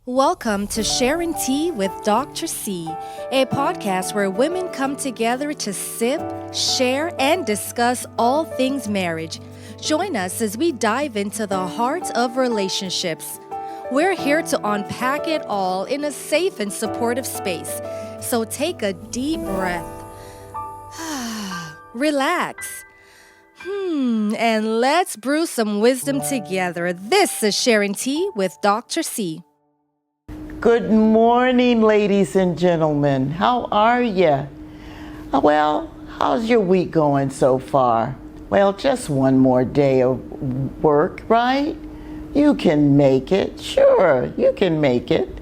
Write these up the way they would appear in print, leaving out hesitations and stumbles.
Welcome to Sharing Tea with Dr. C, a podcast where women come together to sip, share, and discuss all things marriage. Join us as we dive into the heart of relationships. We're here to unpack it all in a safe and supportive space. So take a deep breath. Relax. And let's brew some wisdom together. This is Sharing Tea with Dr. C. Good morning, ladies and gentlemen. How are you? Well, how's your week going so far? Well, just one more day of work, right? You can make it. Sure, you can make it.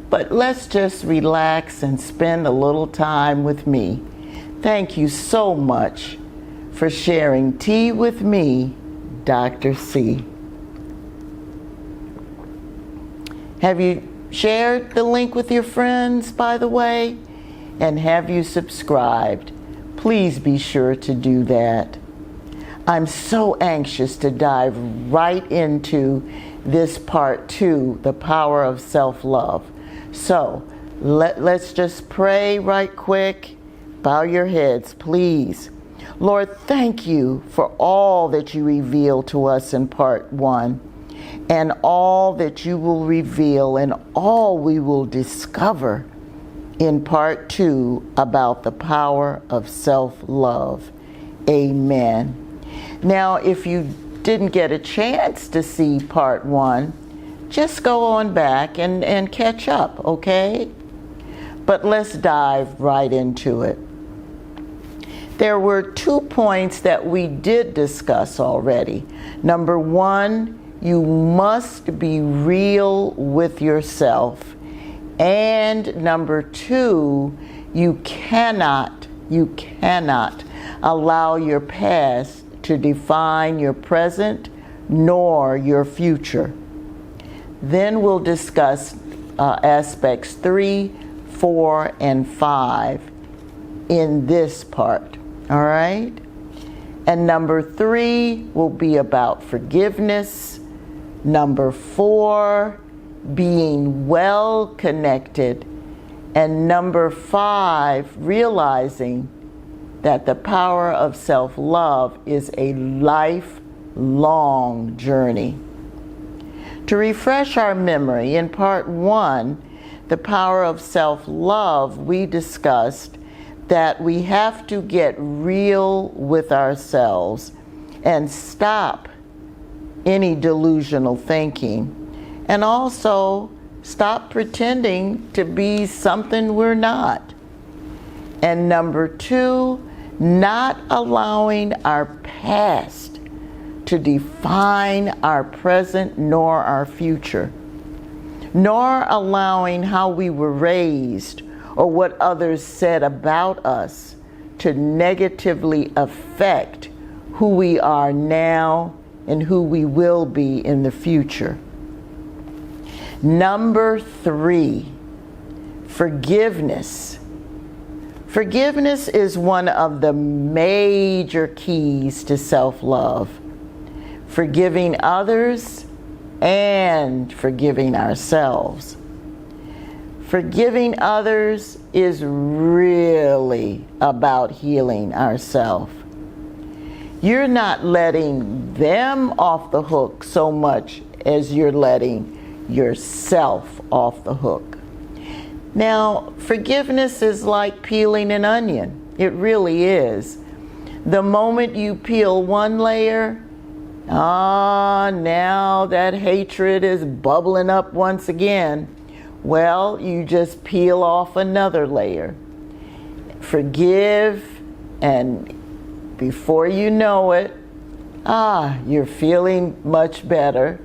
But let's just relax and spend a little time with me. Thank you so much for sharing tea with me, Dr. C. Have you shared the link with your friends, by the way? And have you subscribed? Please be sure to do that. I'm so anxious to dive right into this part 2, the power of self-love. So let's just pray right quick. Bow your heads, please. Lord, thank you for all that you revealed to us in part 1. And all that you will reveal and all we will discover in part 2 about the power of self-love. Amen. Now, if you didn't get a chance to see part 1, just go on back and catch up, okay? But let's dive right into it. There were 2 points that we did discuss already. Number 1, you must be real with yourself. And number 2, you cannot allow your past to define your present nor your future. Then we'll discuss aspects 3, 4, and 5 in this part, all right? And number 3 will be about forgiveness. Number 4, being well connected. And number 5, realizing that the power of self-love is a lifelong journey. To refresh our memory, in part 1, the power of self-love, we discussed that we have to get real with ourselves and stop any delusional thinking, and also stop pretending to be something we're not. And number 2, not allowing our past to define our present nor our future, nor allowing how we were raised or what others said about us to negatively affect who we are now and who we will be in the future. Number 3, forgiveness. Forgiveness is one of the major keys to self-love. Forgiving others and forgiving ourselves. Forgiving others is really about healing ourselves. You're not letting them off the hook so much as you're letting yourself off the hook. Now, forgiveness is like peeling an onion. It really is. The moment you peel one layer, now that hatred is bubbling up once again. Well, you just peel off another layer. Forgive, and before you know it, you're feeling much better.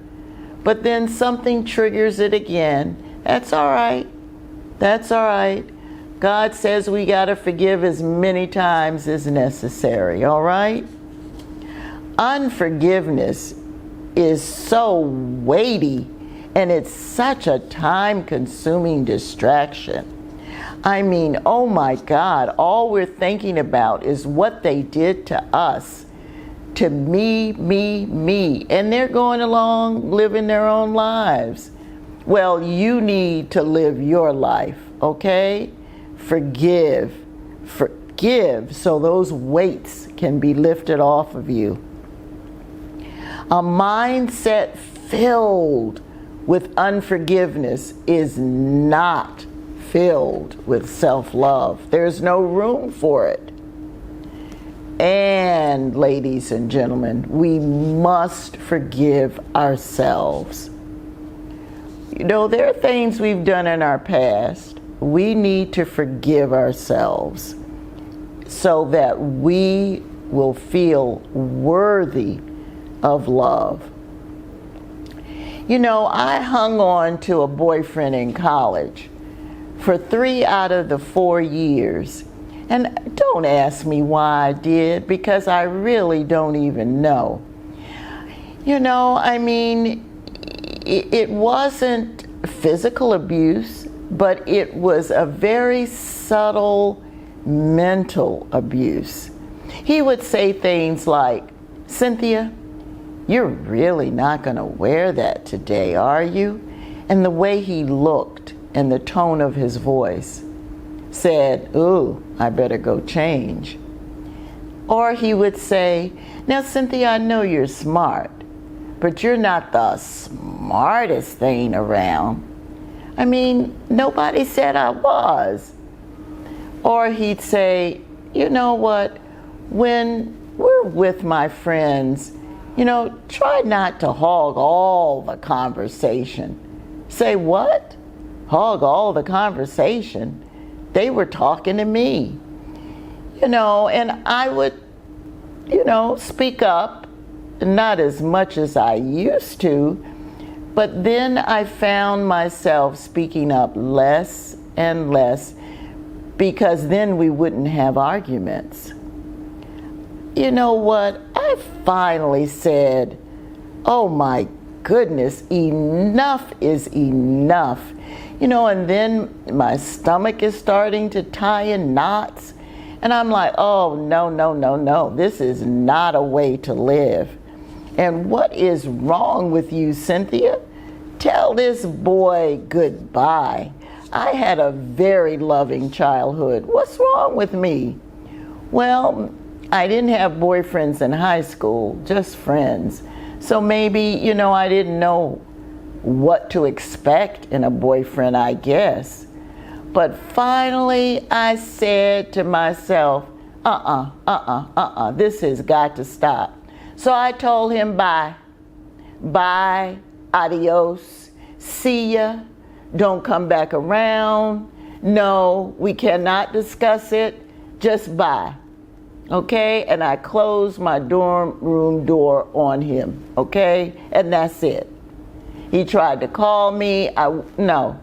But then something triggers it again. That's all right. That's all right. God says we got to forgive as many times as necessary, all right? Unforgiveness is so weighty, and it's such a time-consuming distraction. I mean, oh my God, all we're thinking about is what they did to us, to me, and they're going along living their own lives. Well, you need to live your life, okay? Forgive so those weights can be lifted off of you. A mindset filled with unforgiveness is not filled with self-love. There's no room for it. And ladies and gentlemen, we must forgive ourselves. You know, there are things we've done in our past. We need to forgive ourselves so that we will feel worthy of love. You know, I hung on to a boyfriend in college for 3 out of the 4 years. And don't ask me why I did, because I really don't even know. You know, I mean, it wasn't physical abuse, but it was a very subtle mental abuse. He would say things like, "Cynthia, you're really not going to wear that today, are you?" And the way he looked and the tone of his voice said, "Ooh, I better go change." Or he would say, "Now, Cynthia, I know you're smart, but you're not the smartest thing around." I mean, nobody said I was. Or he'd say, "You know what, when we're with my friends, you know, try not to hog all the conversation." Say, "What? Hog all the conversation?" They were talking to me. You know, and I would, you know, speak up, not as much as I used to, but then I found myself speaking up less and less, because then we wouldn't have arguments. You know what? I finally said, "Oh my goodness, enough is enough." You know, and then my stomach is starting to tie in knots. And I'm like, "Oh, no. This is not a way to live. And what is wrong with you, Cynthia? Tell this boy goodbye. I had a very loving childhood. What's wrong with me?" Well, I didn't have boyfriends in high school, just friends. So maybe, you know, I didn't know what to expect in a boyfriend, I guess. But finally, I said to myself, this has got to stop. So I told him bye. Bye, adios, see ya, don't come back around. No, we cannot discuss it, just bye. Okay? And I closed my dorm room door on him, okay? And that's it. He tried to call me. No.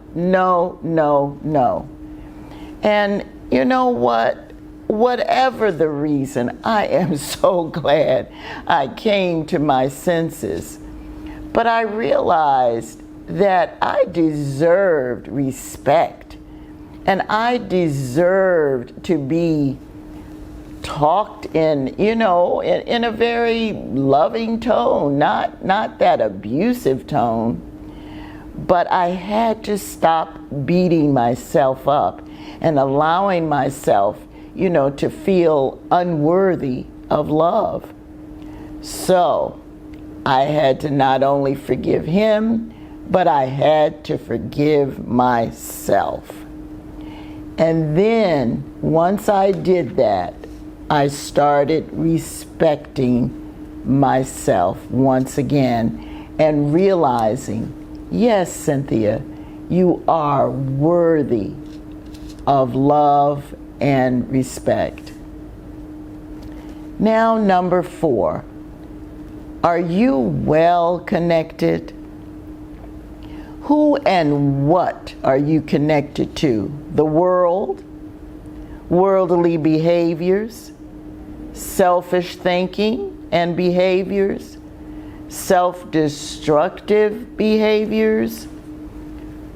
And you know what? Whatever the reason, I am so glad I came to my senses. But I realized that I deserved respect, and I deserved to be talked in, you know, in a very loving tone, not that abusive tone. But I had to stop beating myself up and allowing myself, you know, to feel unworthy of love. So I had to not only forgive him, but I had to forgive myself. And then once I did that, I started respecting myself once again and realizing, yes, Cynthia, you are worthy of love and respect. Now, number 4, are you well connected? Who and what are you connected to? The world, worldly behaviors, selfish thinking and behaviors, self-destructive behaviors?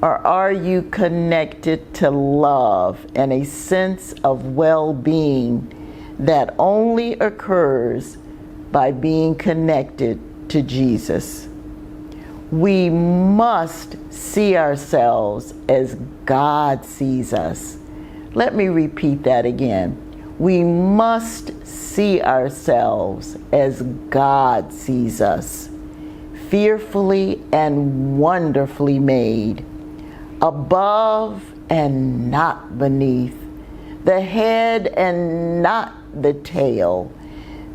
Or are you connected to love and a sense of well-being that only occurs by being connected to Jesus? We must see ourselves as God sees us. Let me repeat that again. We must see ourselves as God sees us, fearfully and wonderfully made, above and not beneath, the head and not the tail,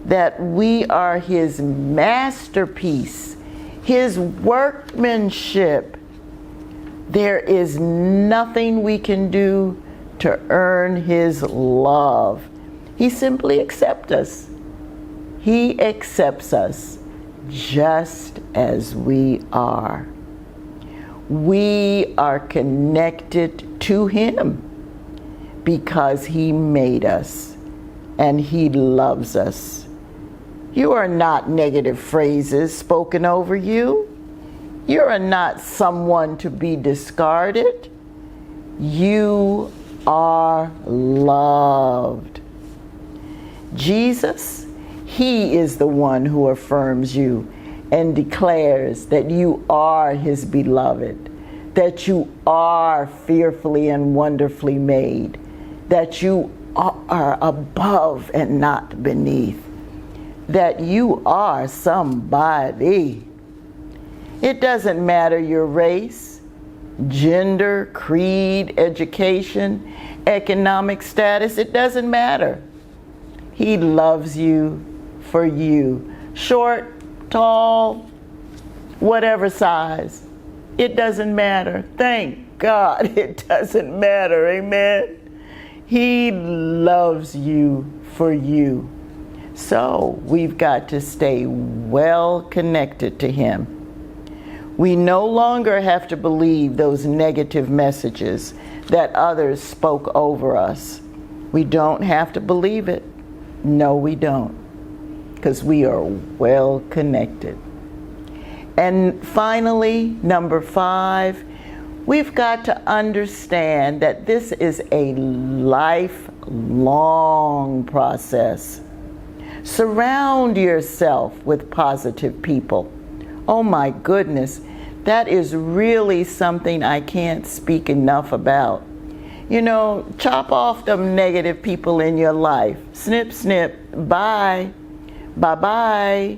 that we are His masterpiece, His workmanship. There is nothing we can do to earn His love. He simply accepts us. He accepts us just as we are. We are connected to Him because He made us and He loves us. You are not negative phrases spoken over you. You are not someone to be discarded. You are loved. Jesus, He is the one who affirms you and declares that you are His beloved, that you are fearfully and wonderfully made, that you are above and not beneath, that you are somebody. It doesn't matter your race, gender, creed, education, economic status. It doesn't matter. He loves you for you. Short, tall, whatever size. It doesn't matter. Thank God it doesn't matter. Amen. He loves you for you. So we've got to stay well connected to Him. We no longer have to believe those negative messages that others spoke over us. We don't have to believe it. No, we don't, because we are well connected. And finally, number 5, we've got to understand that this is a lifelong process. Surround yourself with positive people. Oh my goodness, that is really something I can't speak enough about. You know, chop off them negative people in your life. Snip, snip, bye, bye-bye.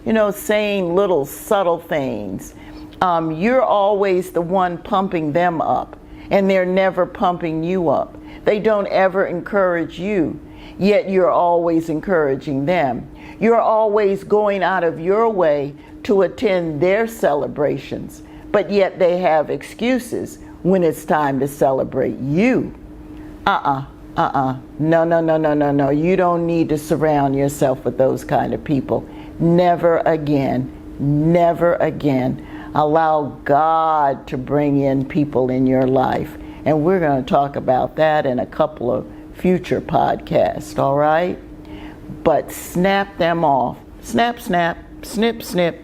You know, saying little subtle things. You're always the one pumping them up, and they're never pumping you up. They don't ever encourage you, yet you're always encouraging them. You're always going out of your way to attend their celebrations, but yet they have excuses when it's time to celebrate you. No. You don't need to surround yourself with those kind of people. Never again. Never again. Allow God to bring in people in your life. And we're going to talk about that in a couple of future podcasts, all right? But snap them off. Snap, snap, snip, snip.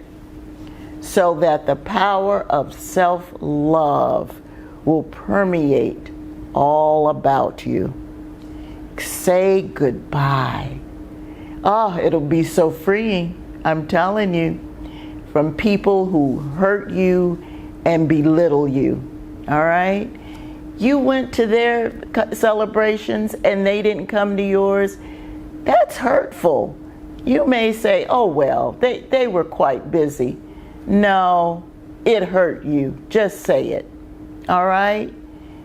So that the power of self-love will permeate all about you. Say goodbye. Oh, it'll be so freeing, I'm telling you, from people who hurt you and belittle you, all right? You went to their celebrations and they didn't come to yours. That's hurtful. You may say, oh, well, they were quite busy. No, it hurt you. Just say it. All right?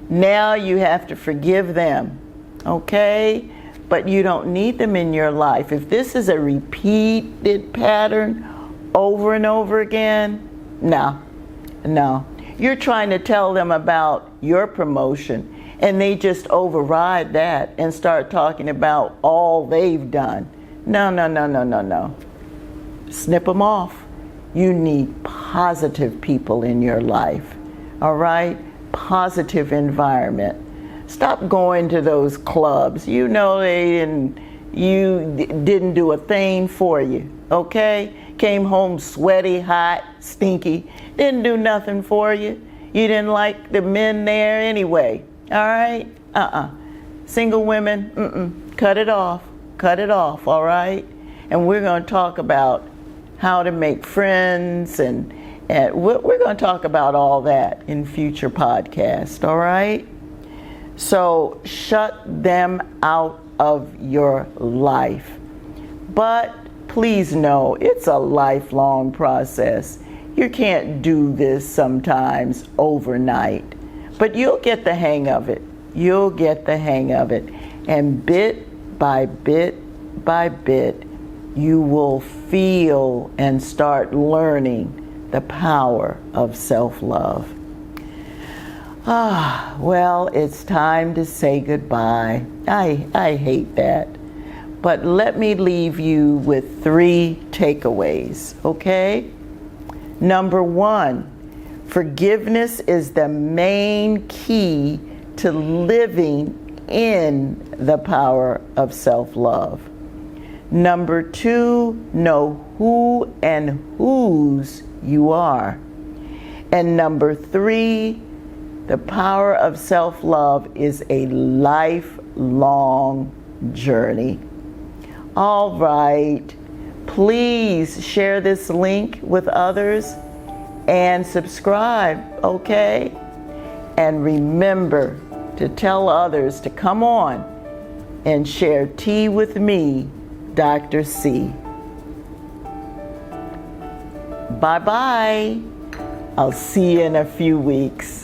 Now you have to forgive them. Okay? But you don't need them in your life. If this is a repeated pattern over and over again, no. You're trying to tell them about your promotion, and they just override that and start talking about all they've done. No. Snip them off. You need positive people in your life, all right? Positive environment. Stop going to those clubs. You know you didn't do a thing for you, okay? Came home sweaty, hot, stinky. Didn't do nothing for you. You didn't like the men there anyway, all right? Single women, cut it off, all right? And we're going to talk about how to make friends and And we're going to talk about all that in future podcasts, all right? So shut them out of your life. But please know it's a lifelong process. You can't do this sometimes overnight, but you'll get the hang of it. You'll get the hang of it. And bit by bit by bit, you will feel and start learning the power of self-love. Well, it's time to say goodbye. I hate that. But let me leave you with 3 takeaways, okay? Number 1, forgiveness is the main key to living in the power of self-love. Number 2, know who and whose you are. And number 3, the power of self-love is a lifelong journey. All right, please share this link with others and subscribe, okay? And remember to tell others to come on and share tea with me, Dr. C. Bye-bye. I'll see you in a few weeks.